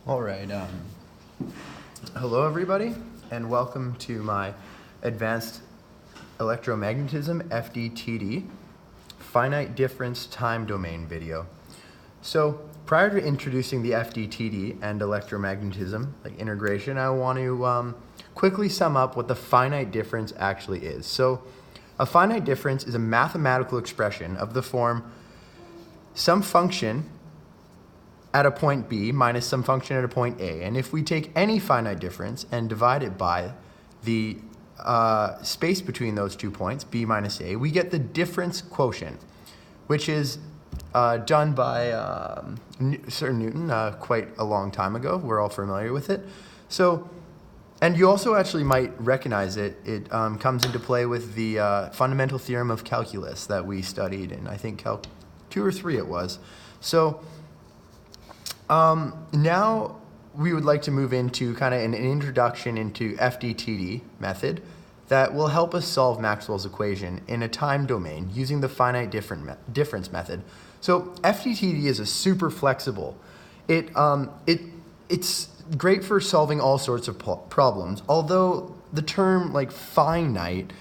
All right. Hello, everybody, and welcome to my Advanced Electromagnetism FDTD Finite Difference Time Domain video. So, prior to introducing the FDTD and electromagnetism, like integration, I want to quickly sum up what the finite difference actually is. So, a finite difference is a mathematical expression of the form some function at a point B minus some function at a point A. And if we take any finite difference and divide it by the space between those 2 points, B minus A, we get the difference quotient, which is done by Sir Newton quite a long time ago. We're all familiar with it. So, and you also actually might recognize it. It comes into play with the fundamental theorem of calculus that we studied in, I think, Calc 2 or 3 it was. So, now we would like to move into kind of an introduction into FDTD method that will help us solve Maxwell's equation in a time domain using the finite difference method. So FDTD is a super flexible. It's great for solving all sorts of problems, although the term like finite,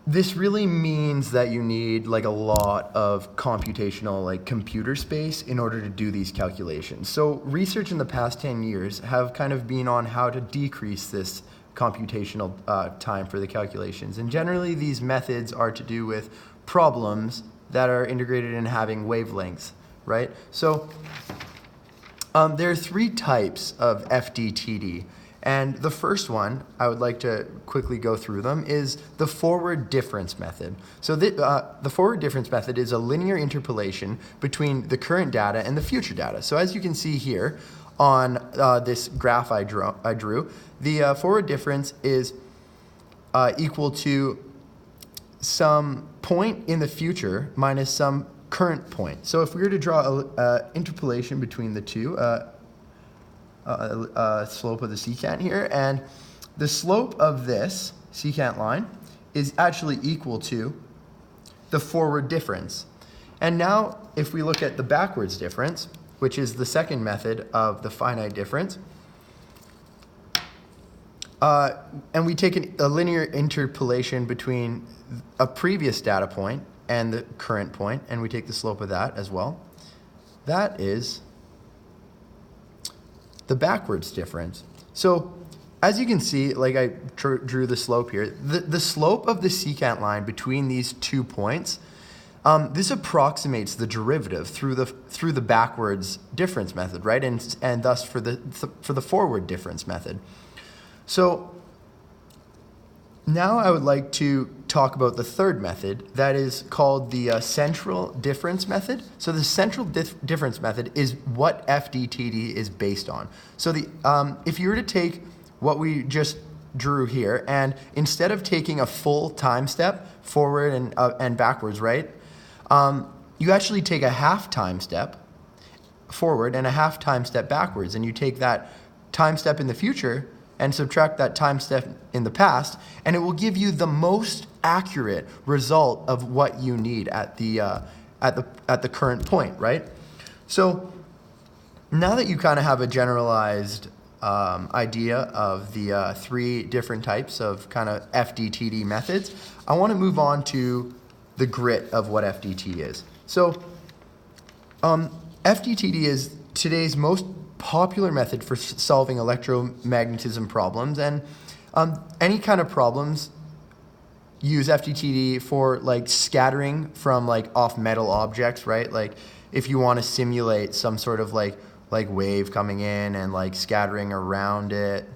this really means that you need like a lot of computational like computer space in order to do these calculations. So research in the past 10 years have kind of been on how to decrease this computational time for the calculations. And generally these methods are to do with problems that are integrated in having wavelengths, right? So there are 3 types of FDTD. And the first one, I would like to quickly go through them, is the forward difference method. So the forward difference method is a linear interpolation between the current data and the future data. So as you can see here on this graph I drew, the forward difference is equal to some point in the future minus some current point. So if we were to draw an interpolation between the two, slope of the secant here, and the slope of this secant line is actually equal to the forward difference. And now if we look at the backwards difference, which is the second method of the finite difference, and we take a linear interpolation between a previous data point and the current point, and we take the slope of that as well, that is the backwards difference. So as you can see, like I drew the slope here, the slope of the secant line between these 2 points, this approximates the derivative through the backwards difference method, right? And thus for the forward difference method. So now I would like to talk about the third method that is called the central difference method. So the central difference method is what FDTD is based on. So if you were to take what we just drew here and instead of taking a full time step forward and backwards, right, you actually take a half time step forward and a half time step backwards, and you take that time step in the future and subtract that time step in the past, and it will give you the most accurate result of what you need at the current point, right? So now that you kind of have a generalized idea of the 3 different types of kind of FDTD methods, I want to move on to the grit of what FDTD is. So FDTD is today's most popular method for solving electromagnetism problems, and any kind of problems use FDTD for like scattering from like off metal objects, right? Like if you want to simulate some sort of like wave coming in and like scattering around it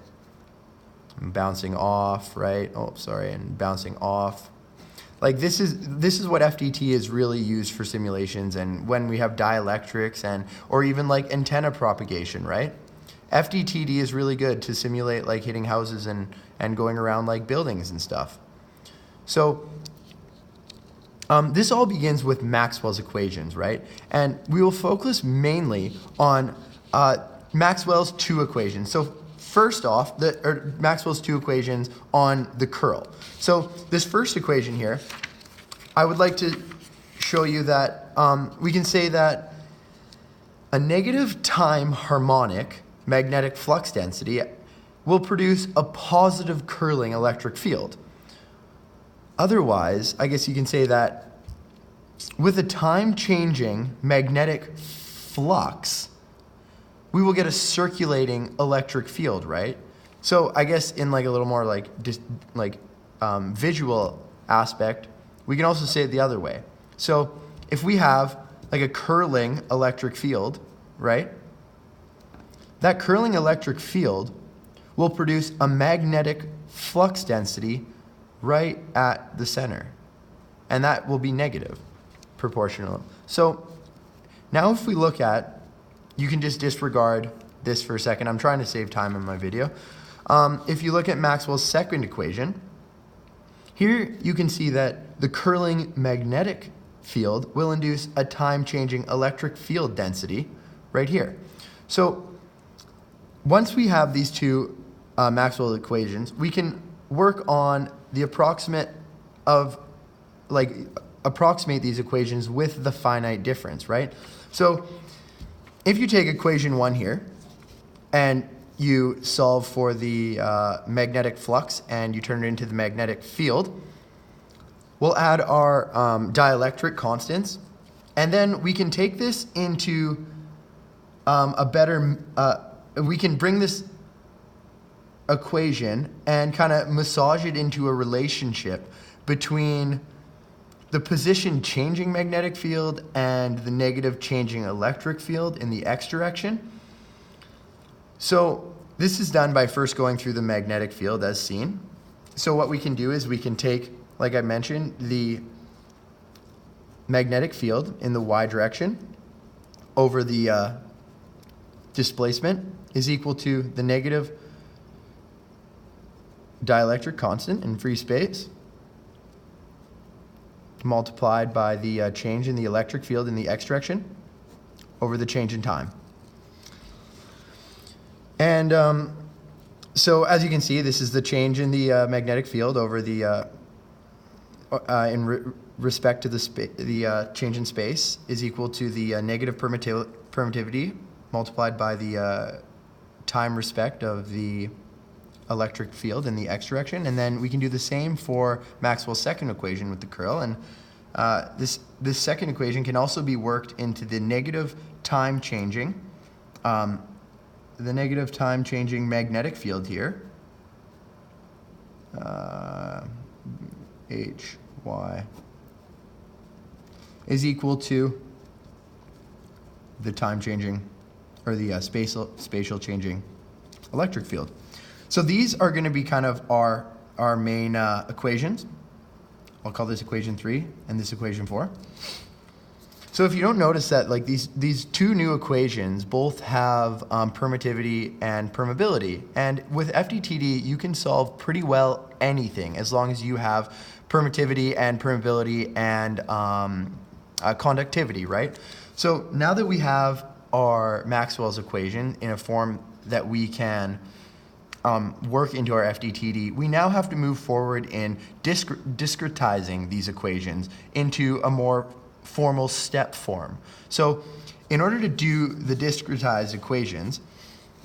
and bouncing off, right? Oh, sorry, and bouncing off. Like this is what FDT is really used for simulations, and when we have dielectrics or even like antenna propagation, right? FDTD is really good to simulate like hitting houses and going around like buildings and stuff. So this all begins with Maxwell's equations, right? And we will focus mainly on Maxwell's 2 equations. So first off, Maxwell's 2 equations on the curl. So this first equation here, I would like to show you that we can say that a negative time harmonic magnetic flux density will produce a positive curling electric field. Otherwise, I guess you can say that with a time-changing magnetic flux, we will get a circulating electric field, right? So I guess in like a little more like visual aspect, we can also say it the other way. So if we have like a curling electric field, right? That curling electric field will produce a magnetic flux density right at the center. And that will be negative, proportional. So now if we look at, you can just disregard this for a second. I'm trying to save time in my video. If you look at Maxwell's second equation, here you can see that the curling magnetic field will induce a time-changing electric field density right here. So once we have these two Maxwell equations, we can work on the approximate these equations with the finite difference, right? So if you take equation 1 here and you solve for the magnetic flux and you turn it into the magnetic field, we'll add our dielectric constants, and then we can take this into we can bring this equation and kind of massage it into a relationship between the position changing magnetic field and the negative changing electric field in the x direction. So this is done by first going through the magnetic field as seen. So what we can do is we can take, like I mentioned, the magnetic field in the y direction over the displacement is equal to the negative dielectric constant in free space multiplied by the change in the electric field in the x direction over the change in time. And so as you can see, this is the change in the magnetic field over the respect to the change in space is equal to the negative permittivity multiplied by the time respect of the electric field in the x direction. And then we can do the same for Maxwell's second equation with the curl. And this second equation can also be worked into the negative time changing magnetic field here. H, Y is equal to the time changing, or the spatial changing electric field. So these are going to be kind of our main equations. I'll call this equation 3 and this equation 4. So if you don't notice that, like these two new equations both have permittivity and permeability. And with FDTD, you can solve pretty well anything as long as you have permittivity and permeability and conductivity, right? So now that we have our Maxwell's equation in a form that we can work into our FDTD, we now have to move forward in discretizing these equations into a more formal step form. So in order to do the discretized equations,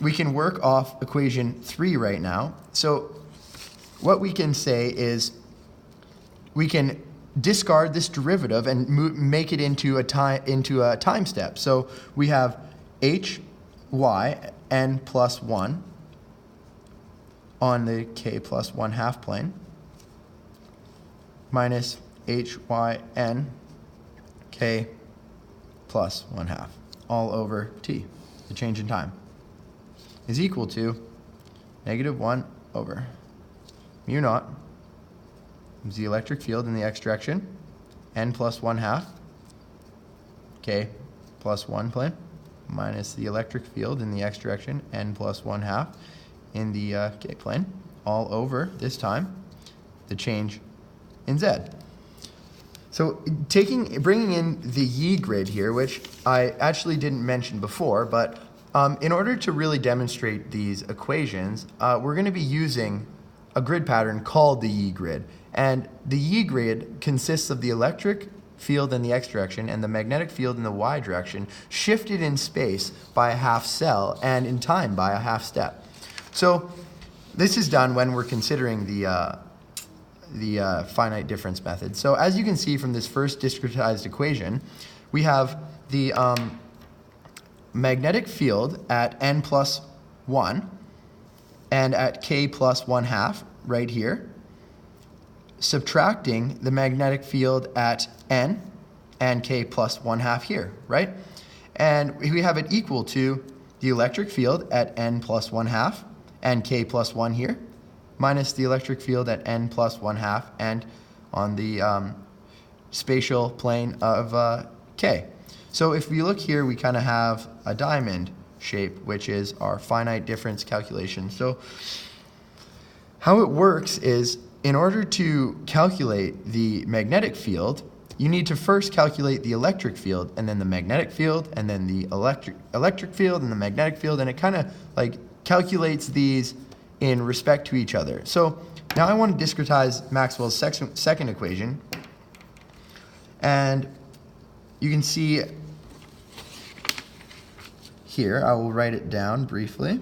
we can work off equation 3 right now. So what we can say is we can discard this derivative and make it into a time step. So we have h, y, n plus 1 on the k plus 1/2 plane minus h, y, n, k plus 1/2 all over t, the change in time, is equal to negative 1 over mu naught is the electric field in the x direction, n plus 1/2 k plus 1 plane minus the electric field in the x direction, n plus 1/2 in the k plane, all over, this time, the change in z. So bringing in the Yee grid here, which I actually didn't mention before, but in order to really demonstrate these equations, we're going to be using a grid pattern called the Yee grid. And the Yee grid consists of the electric field in the x direction and the magnetic field in the y direction shifted in space by a half cell and in time by a half step. So this is done when we're considering the finite difference method. So as you can see from this first discretized equation, we have the magnetic field at n plus 1 and at k plus 1/2 right here, subtracting the magnetic field at n and k plus 1/2 here, right? And we have it equal to the electric field at n plus 1/2 and k plus 1 here, minus the electric field at n plus 1/2 and on the spatial plane of k. So if we look here, we kind of have a diamond shape, which is our finite difference calculation. So how it works is, in order to calculate the magnetic field, you need to first calculate the electric field, and then the magnetic field, and then the electric field, and the magnetic field, and it kind of like calculates these in respect to each other. So now I want to discretize Maxwell's second equation, and you can see here, I will write it down briefly,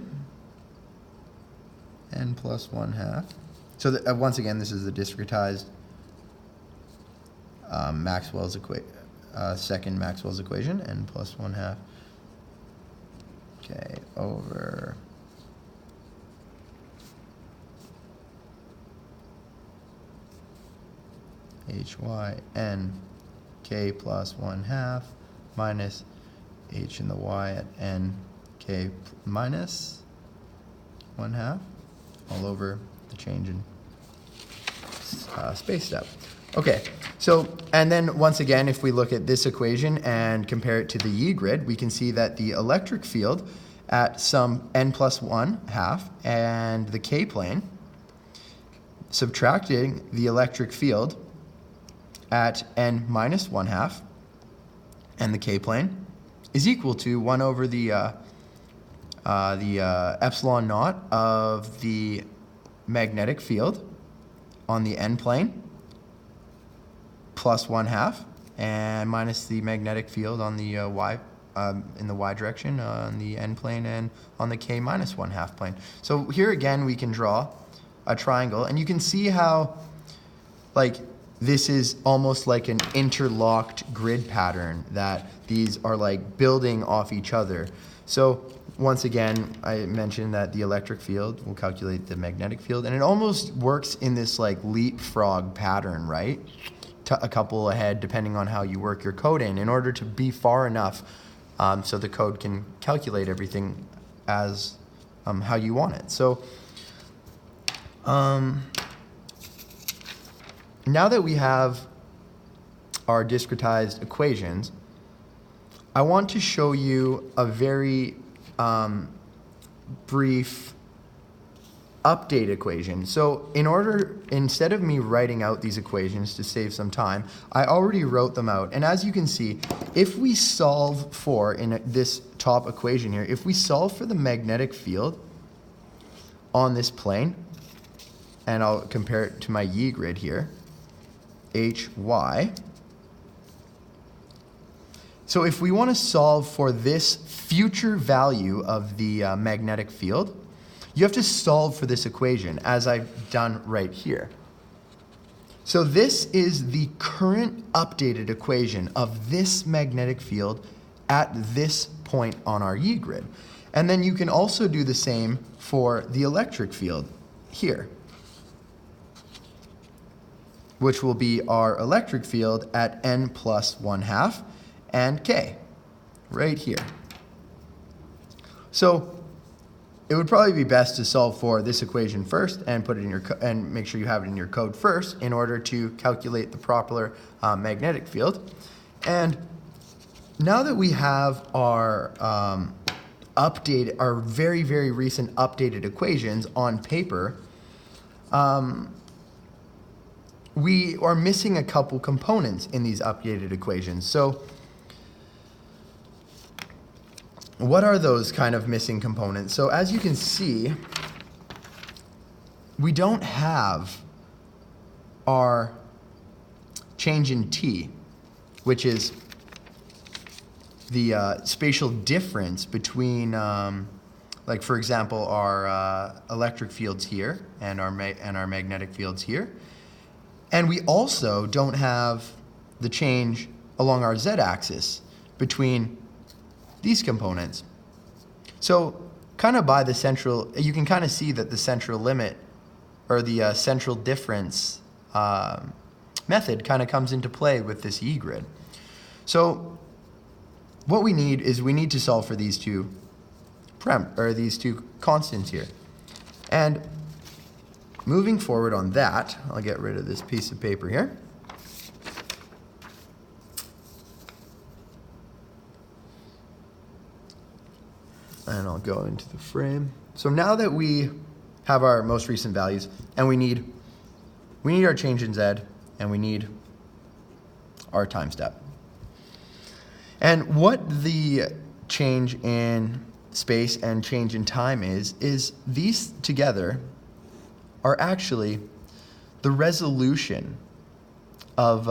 n plus 1/2. So that, once again, this is the discretized Maxwell's second Maxwell's equation, n plus 1/2 k over hy n k plus 1/2 minus h in the y at n k minus 1/2 all over the change in space step. Okay, so, and then once again, if we look at this equation and compare it to the Yee grid, we can see that the electric field at some n plus 1/2 and the k plane, subtracting the electric field at n minus 1/2 and the k plane, is equal to 1 over the epsilon naught of the magnetic field on the n plane plus 1/2 and minus the magnetic field on the y in the y direction on the n plane and on the k minus 1/2 plane. So here again we can draw a triangle, and you can see how like this is almost like an interlocked grid pattern, that these are like building off each other. So once again, I mentioned that the electric field will calculate the magnetic field, and it almost works in this like leapfrog pattern, right? A couple ahead, depending on how you work your code in order to be far enough so the code can calculate everything as how you want it. So now that we have our discretized equations, I want to show you a very brief update equation. So instead of me writing out these equations to save some time, I already wrote them out. And as you can see, if we solve for, in this top equation here, if we solve for the magnetic field on this plane, and I'll compare it to my Yee grid here, hy. So if we want to solve for this future value of the magnetic field, you have to solve for this equation, as I've done right here. So this is the current updated equation of this magnetic field at this point on our Yee grid. And then you can also do the same for the electric field here, which will be our electric field at n plus 1/2 and k, right here. So it would probably be best to solve for this equation first and put it in your and make sure you have it in your code first in order to calculate the proper magnetic field. And now that we have our our very, very recent updated equations on paper, we are missing a couple components in these updated equations. So what are those kind of missing components? So as you can see, we don't have our change in t which is the spatial difference between, like for example, our electric fields here and our magnetic fields here. And we also don't have the change along our z-axis between these components. So kind of by the central, you can kind of see that the central limit or the central difference method kind of comes into play with this E-grid. So what we need is we need to solve for these two constants here. And moving forward on that, I'll get rid of this piece of paper here. And I'll go into the frame. So now that we have our most recent values, and we need our change in Z, and we need our time step. And what the change in space and change in time is these together are actually the resolution of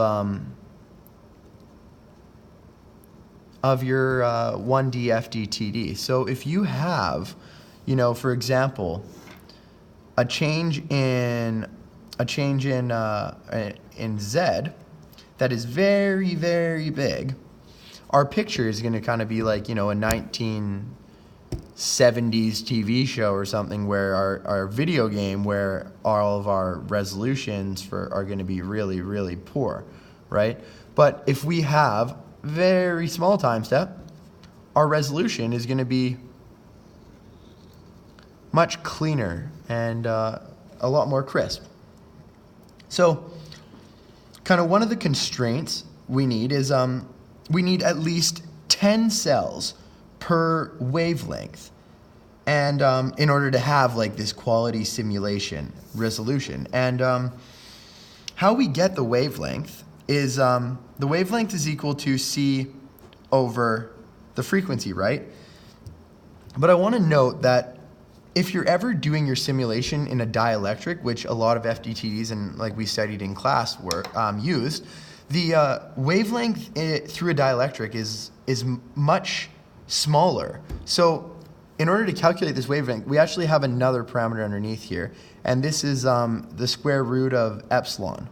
your 1D FDTD. So if you have, for example, a change in Z that is very, very big, our picture is going to kind of be like, a 1970s TV show or something, where our video game where all of our resolutions are going to be really, really poor, right? But if we have very small time step, our resolution is going to be much cleaner and a lot more crisp. So kind of one of the constraints we need is we need at least 10 cells per wavelength, and in order to have like this quality simulation resolution. And how we get the wavelength is the wavelength is equal to C over the frequency, right? But I want to note that if you're ever doing your simulation in a dielectric, which a lot of FDTDs and like we studied in class were used, the wavelength through a dielectric is much smaller. So in order to calculate this wavelength, we actually have another parameter underneath here, and this is the square root of epsilon.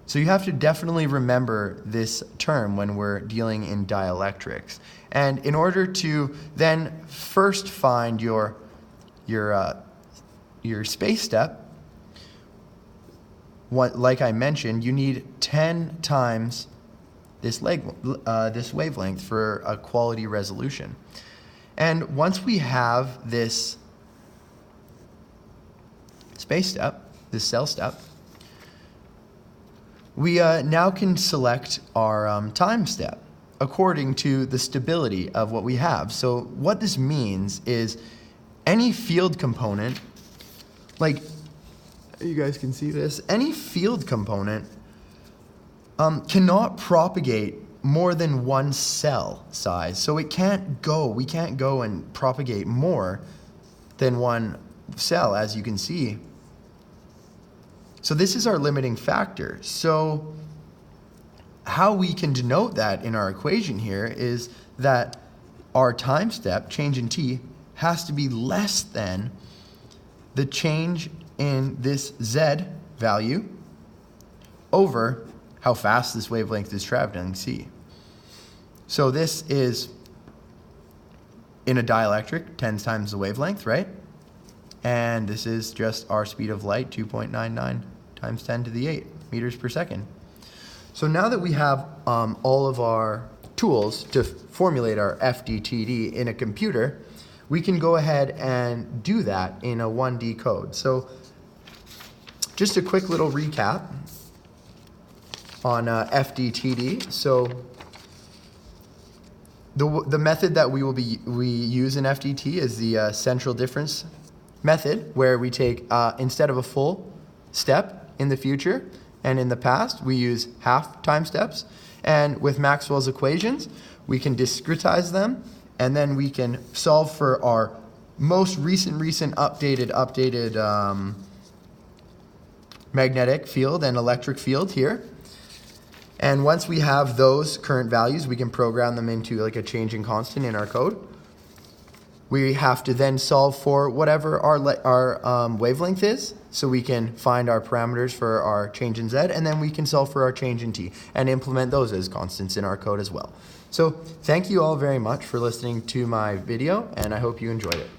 So you have to definitely remember this term when we're dealing in dielectrics. And in order to then first find your space step, like I mentioned, you need 10 times this wavelength for a quality resolution. And once we have this space step, this cell step, we now can select our time step according to the stability of what we have. So what this means is any field component, like you guys can see this, any field component cannot propagate more than one cell size. So we can't go and propagate more than one cell, as you can see. So this is our limiting factor. So how we can denote that in our equation here is that our time step, change in t, has to be less than the change in this z value over how fast this wavelength is traveling c. So this is, in a dielectric, 10 times the wavelength, right? And this is just our speed of light, 2.99 times 10 to the 8 meters per second. So now that we have all of our tools to formulate our FDTD in a computer, we can go ahead and do that in a 1D code. So just a quick little recap on FDTD. So the method that we use in FDT is the central difference method, where we take, instead of a full step in the future and in the past, we use half time steps. And with Maxwell's equations, we can discretize them, and then we can solve for our most recent updated magnetic field and electric field here. And once we have those current values, we can program them into like a changing constant in our code. We have to then solve for whatever our wavelength is, so we can find our parameters for our change in z, and then we can solve for our change in t and implement those as constants in our code as well. So thank you all very much for listening to my video, and I hope you enjoyed it.